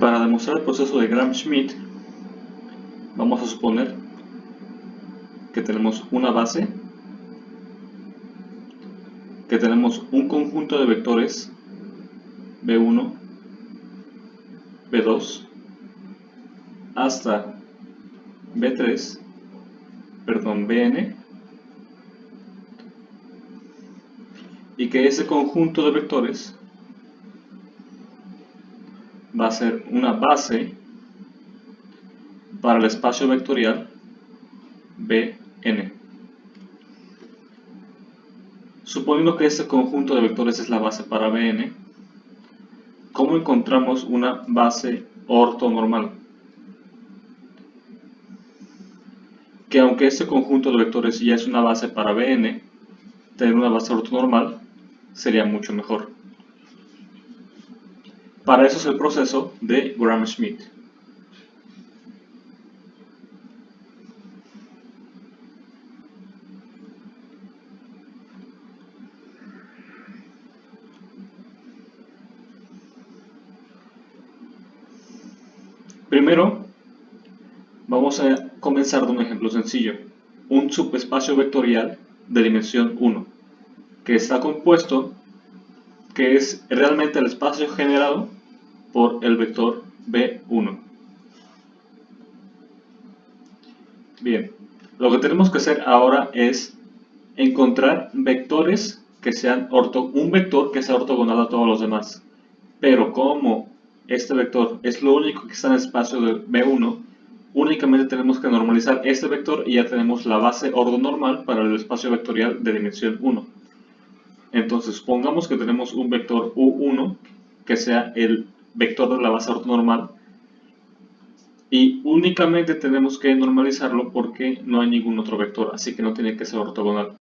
para demostrar el proceso de Gram-Schmidt, vamos a suponer que tenemos una base, que tenemos un conjunto de vectores B1, B2, hasta B3, perdón, Bn, y que ese conjunto de vectores va a ser una base para el espacio vectorial Bn. Suponiendo que este conjunto de vectores es la base para Bn, ¿cómo encontramos una base ortonormal? Que aunque este conjunto de vectores ya es una base para Bn, tener una base ortonormal sería mucho mejor. Para eso es el proceso de Gram-Schmidt. Primero, vamos a comenzar de un ejemplo sencillo. Un subespacio vectorial de dimensión 1, que está compuesto, que es realmente el espacio generado por el vector B1. Bien, lo que tenemos que hacer ahora es encontrar vectores que sean un vector que sea ortogonal a todos los demás. Pero como este vector es lo único que está en el espacio de B1, únicamente tenemos que normalizar este vector y ya tenemos la base ortonormal para el espacio vectorial de dimensión 1. Entonces, supongamos que tenemos un vector U1 que sea el vector de la base ortonormal y únicamente tenemos que normalizarlo porque no hay ningún otro vector, así que no tiene que ser ortogonal.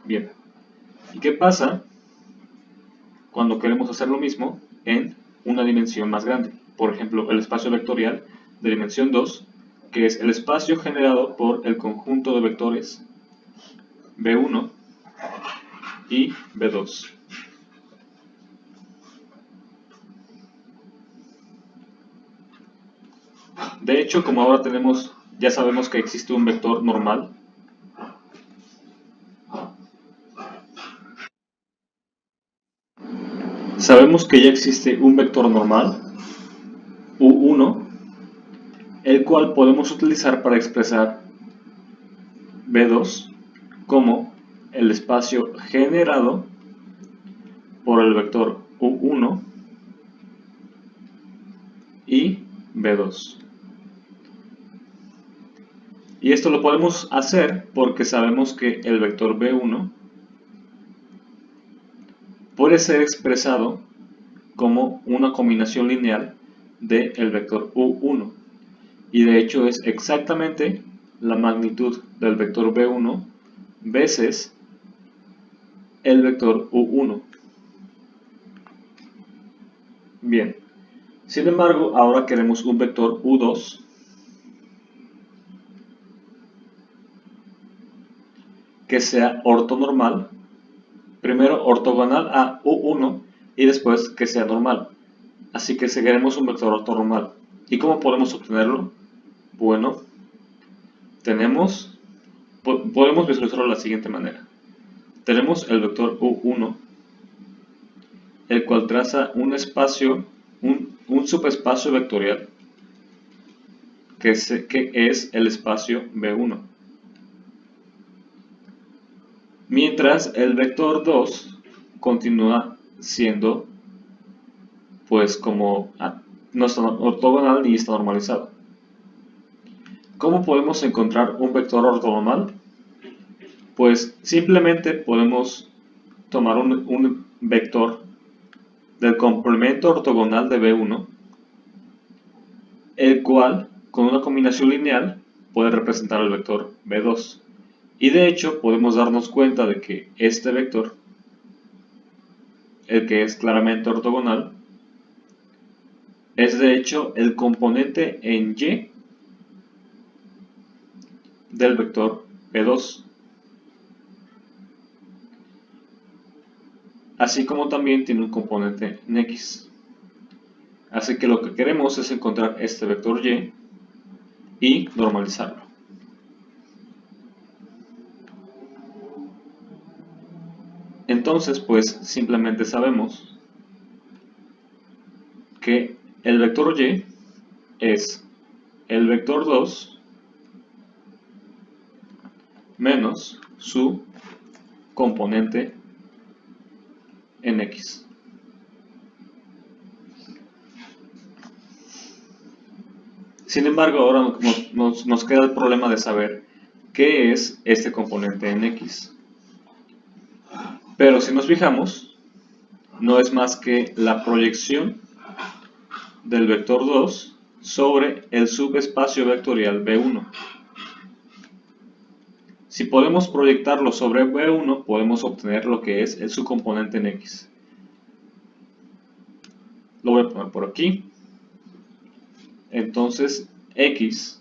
Bien, ¿y qué pasa cuando queremos hacer lo mismo en una dimensión más grande? Por ejemplo, el espacio vectorial de dimensión 2, que es el espacio generado por el conjunto de vectores B1 y B2. De hecho, como ahora ya sabemos que existe un vector normal, sabemos que ya existe un vector normal, U1, el cual podemos utilizar para expresar B2 como el espacio generado por el vector U1 y B2. Y esto lo podemos hacer porque sabemos que el vector B1 puede ser expresado como una combinación lineal del vector U1. Y de hecho es exactamente la magnitud del vector B1 veces el vector U1. Bien, sin embargo, ahora queremos un vector U2 que sea ortonormal, primero ortogonal a U1 y después que sea normal. Así que queremos un vector ortonormal. ¿Y cómo podemos obtenerlo? Bueno, podemos visualizarlo de la siguiente manera. Tenemos el vector U1, el cual traza un espacio, un subespacio vectorial, que es el espacio B1. Mientras el vector 2 continúa siendo, pues, como no está ortogonal ni está normalizado. ¿Cómo podemos encontrar un vector ortogonal? Pues simplemente podemos tomar un vector del complemento ortogonal de B1, el cual, con una combinación lineal, puede representar el vector B2. Y de hecho, podemos darnos cuenta de que este vector, el que es claramente ortogonal, es de hecho el componente en Y del vector B2. Así como también tiene un componente en X. Así que lo que queremos es encontrar este vector Y y normalizarlo. Entonces, pues simplemente sabemos que el vector Y es el vector 2 menos su componente en X. Sin embargo, ahora nos queda el problema de saber qué es este componente en X. Pero si nos fijamos, no es más que la proyección del vector 2 sobre el subespacio vectorial B1. Si podemos proyectarlo sobre B1, podemos obtener lo que es su componente en X. Lo voy a poner por aquí. Entonces, X,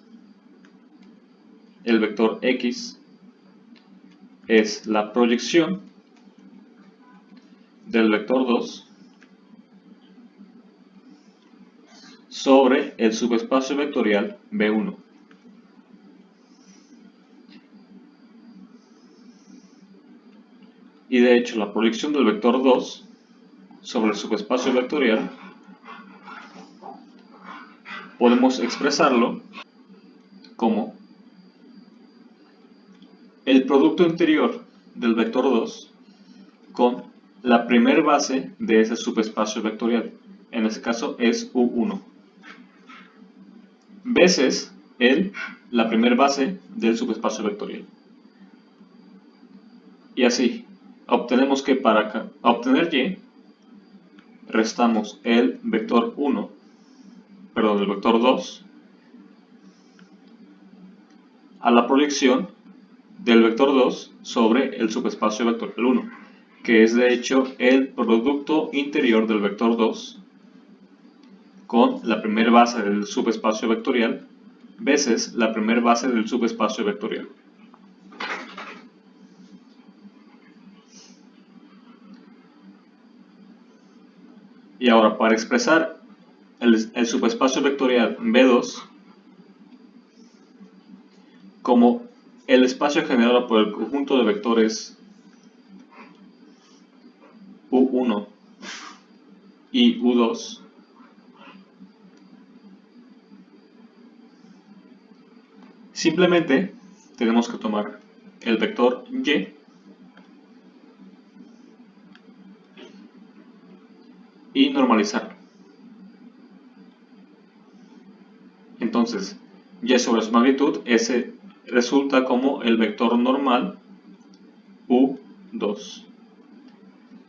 el vector X, es la proyección del vector 2 sobre el subespacio vectorial B1. Y de hecho, la proyección del vector 2 sobre el subespacio vectorial podemos expresarlo como el producto interior del vector 2 con la primer base de ese subespacio vectorial. En este caso es U1. Veces la primera base del subespacio vectorial. Y así, obtenemos que para obtener Y, restamos el vector 1, perdón, el vector 2, a la proyección del vector 2 sobre el subespacio vectorial 1, que es de hecho el producto interior del vector 2 con la primera base del subespacio vectorial veces la primera base del subespacio vectorial. Y ahora, para expresar el subespacio vectorial B2 como el espacio generado por el conjunto de vectores U1 y U2, simplemente tenemos que tomar el vector Y normalizarlo. Entonces, Y sobre su magnitud, ese resulta como el vector normal U2.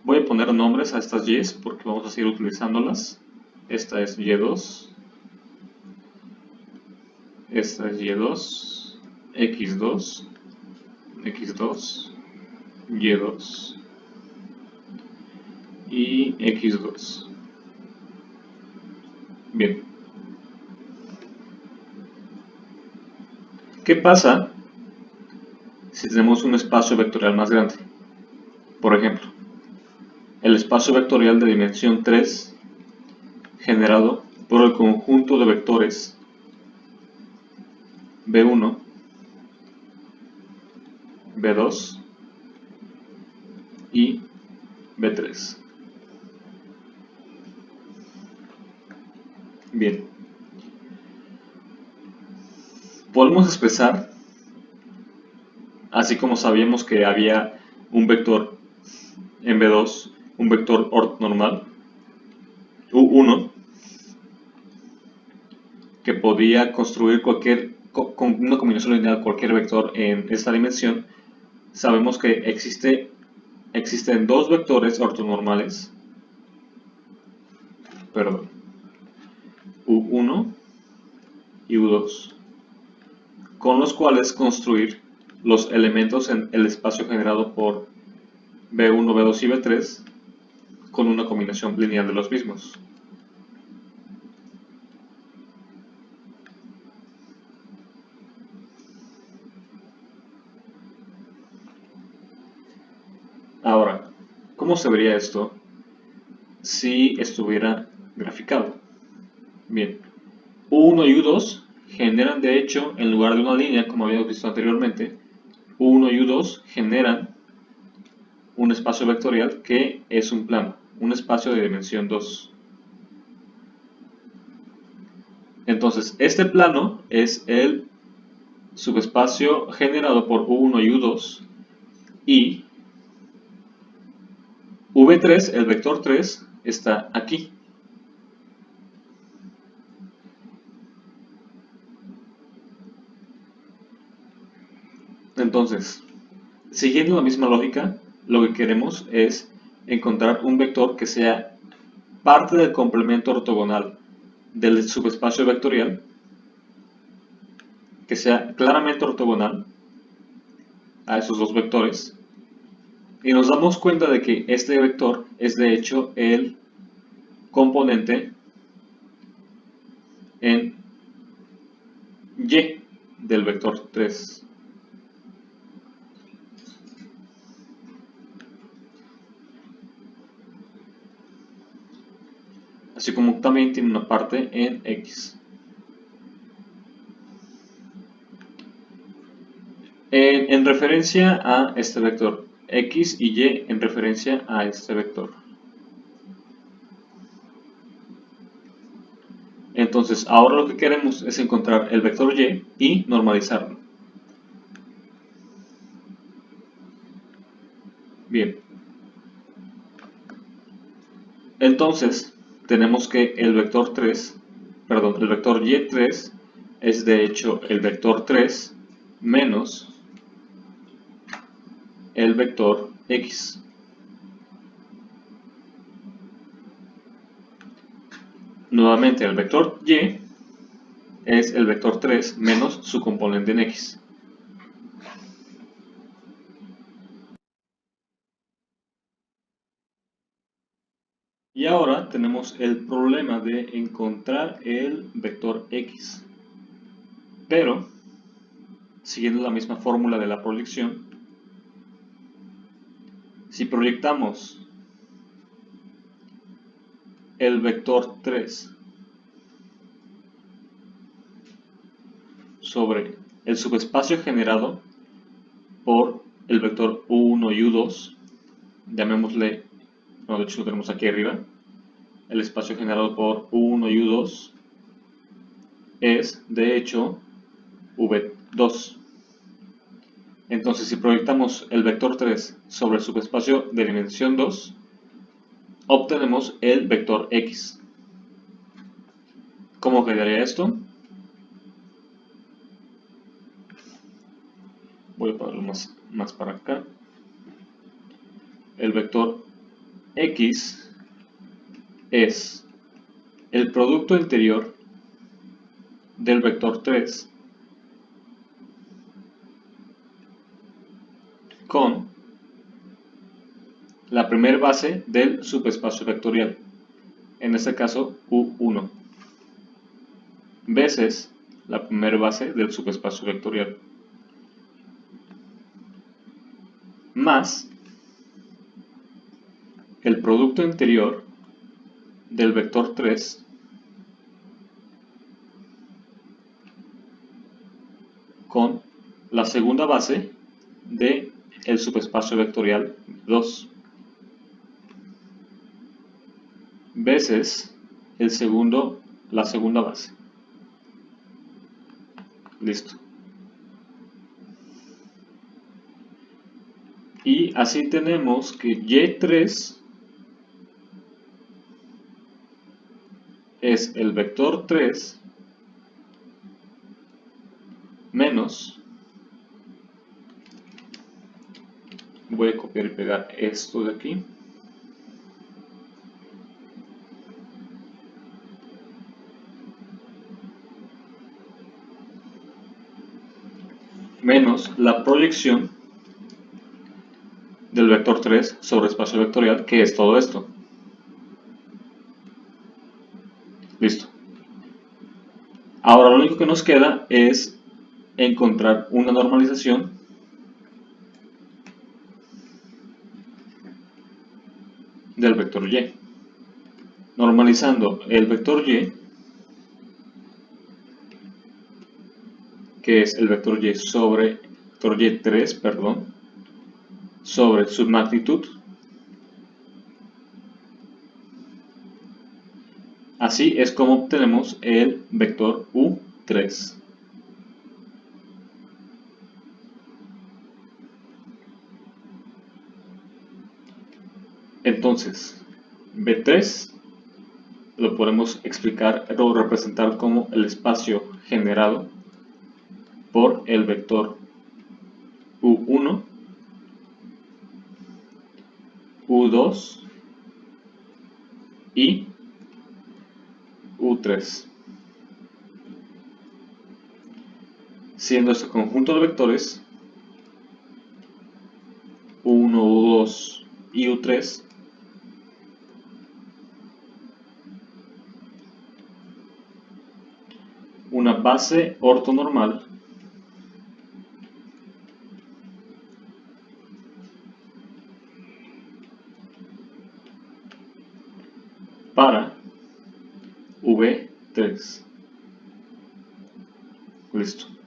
Voy a poner nombres a estas Y's porque vamos a seguir utilizándolas. Esta es Y2. Esta es Y2. X2. X2. Y2. Y X2. Bien. ¿Qué pasa si tenemos un espacio vectorial más grande? Por ejemplo, el espacio vectorial de dimensión 3 generado por el conjunto de vectores B1, B2 y B3. Bien. Podemos expresar, así como sabíamos que había un vector en B2, un vector ortonormal, U1, que podía construir con una combinación lineal cualquier vector en esta dimensión. Sabemos que existen dos vectores ortonormales, perdón, U1 y U2, con los cuales construir los elementos en el espacio generado por B1, B2 y B3 con una combinación lineal de los mismos. ¿Cómo se vería esto si estuviera graficado? Bien, U1 y U2 generan, de hecho, en lugar de una línea, como habíamos visto anteriormente, U1 y U2 generan un espacio vectorial que es un plano, un espacio de dimensión 2. Entonces, este plano es el subespacio generado por U1 y U2 y V3, el vector 3, está aquí. Entonces, siguiendo la misma lógica, lo que queremos es encontrar un vector que sea parte del complemento ortogonal del subespacio vectorial, que sea claramente ortogonal a esos dos vectores, y nos damos cuenta de que este vector es de hecho el componente en Y del vector 3. Así como también tiene una parte en X. En referencia a este vector, X y Y en referencia a este vector. Entonces, ahora lo que queremos es encontrar el vector Y y normalizarlo. Bien. Entonces, tenemos que el vector Y3 es de hecho el vector 3 menos el vector X. Nuevamente, el vector Y es el vector 3 menos su componente en X. Y ahora tenemos el problema de encontrar el vector X. Pero, siguiendo la misma fórmula de la proyección, si proyectamos el vector 3 sobre el subespacio generado por el vector U1 y U2, llamémosle, no, de hecho lo tenemos aquí arriba, el espacio generado por U1 y U2 es de hecho V2. Entonces, si proyectamos el vector 3 sobre el subespacio de dimensión 2, obtenemos el vector X. ¿Cómo quedaría esto? Voy a ponerlo más para acá. El vector X es el producto interior del vector 3 con la primera base del subespacio vectorial, en este caso U1, veces la primera base del subespacio vectorial, más el producto interior del vector 3 con la segunda base de el subespacio vectorial 2 veces la segunda base. Listo. Y así tenemos que Y3 es el vector 3 menos, voy a copiar y pegar esto de aquí, menos la proyección del vector 3 sobre espacio vectorial, que es todo esto. Listo. Ahora lo único que nos queda es encontrar una normalización del vector y. Normalizando el vector y, que es el vector y sobre vector y3, perdón, sobre su magnitud. Así es como obtenemos el vector u3. Entonces, B3 lo podemos explicar o representar como el espacio generado por el vector u1, u2 y u3. Siendo este conjunto de vectores u1, u2 y u3 una base ortonormal para V3. Listo.